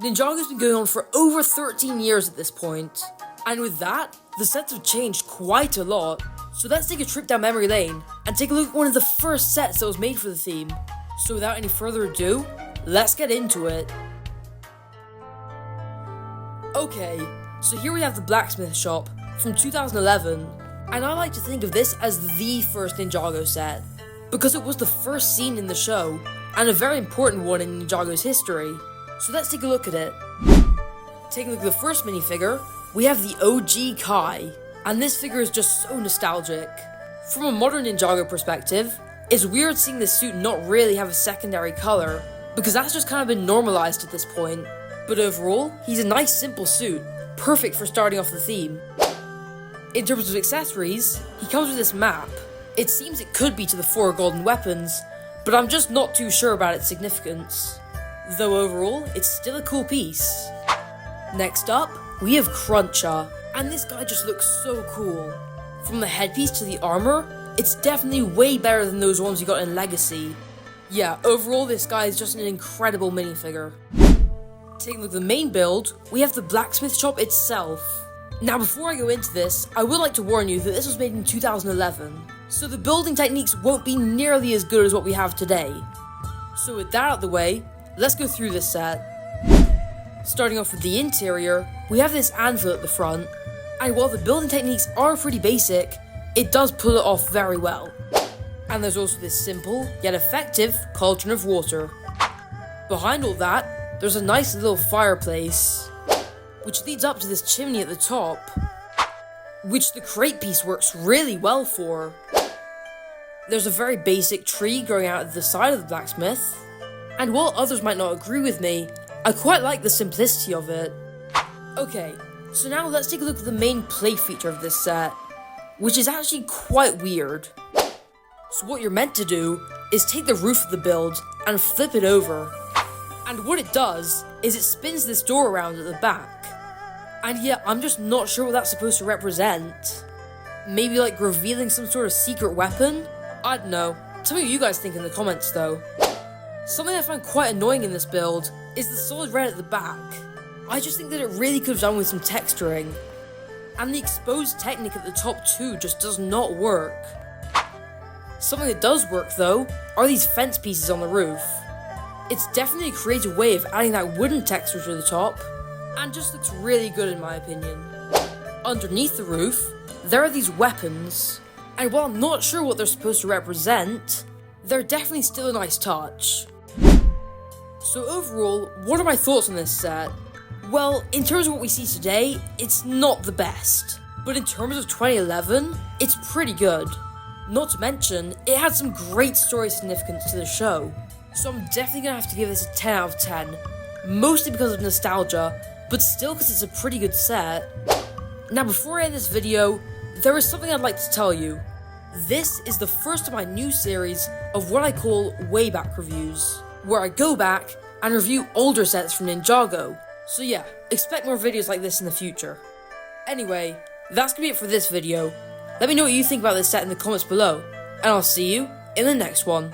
Ninjago's been going on for over 13 years at this point, and with that, the sets have changed quite a lot. So let's take a trip down memory lane and take a look at one of the first sets that was made for the theme. So without any further ado, let's get into it. Okay, so here we have the Blacksmith shop from 2011, and I like to think of this as the first Ninjago set, because it was the first scene in the show, and a very important one in Ninjago's history. So let's take a look at it. Taking a look at the first minifigure, we have the OG Kai, and this figure is just so nostalgic. From a modern Ninjago perspective, it's weird seeing this suit not really have a secondary colour, because that's just kind of been normalised at this point. But overall, he's a nice simple suit, perfect for starting off the theme. In terms of accessories, he comes with this map. It seems it could be to the 4 golden weapons, but I'm just not too sure about its significance. Though overall, it's still a cool piece. Next up, we have Cruncher, and this guy just looks so cool. From the headpiece to the armor, it's definitely way better than those ones you got in Legacy. Yeah, overall this guy is just an incredible minifigure. Taking a look at the main build, we have the Blacksmith shop itself. Now before I go into this, I would like to warn you that this was made in 2011, so the building techniques won't be nearly as good as what we have today. So with that out of the way, let's go through this set. Starting off with the interior, we have this anvil at the front, and while the building techniques are pretty basic, it does pull it off very well. And there's also this simple, yet effective, cauldron of water. Behind all that, there's a nice little fireplace, which leads up to this chimney at the top, which the crate piece works really well for. There's a very basic tree growing out of the side of the blacksmith, and while others might not agree with me, I quite like the simplicity of it. Okay, so now let's take a look at the main play feature of this set, which is actually quite weird. So what you're meant to do is take the roof of the build and flip it over. And what it does is it spins this door around at the back. And yeah, I'm just not sure what that's supposed to represent. Maybe like revealing some sort of secret weapon? I don't know. Tell me what you guys think in the comments though. Something I find quite annoying in this build is the solid red at the back. I just think that it really could have done with some texturing. And the exposed technique at the top too just does not work. Something that does work though are these fence pieces on the roof. It's definitely a creative way of adding that wooden texture to the top, and just looks really good in my opinion. Underneath the roof, there are these weapons, and while I'm not sure what they're supposed to represent, they're definitely still a nice touch. So overall, what are my thoughts on this set? Well, in terms of what we see today, it's not the best. But in terms of 2011, it's pretty good. Not to mention, it had some great story significance to the show. So I'm definitely gonna have to give this a 10 out of 10. Mostly because of nostalgia, but still because it's a pretty good set. Now before I end this video, there is something I'd like to tell you. This is the first of my new series of what I call WAYBACK reviews, where I go back and review older sets from Ninjago. So yeah, expect more videos like this in the future. Anyway, that's gonna be it for this video. Let me know what you think about this set in the comments below, and I'll see you in the next one.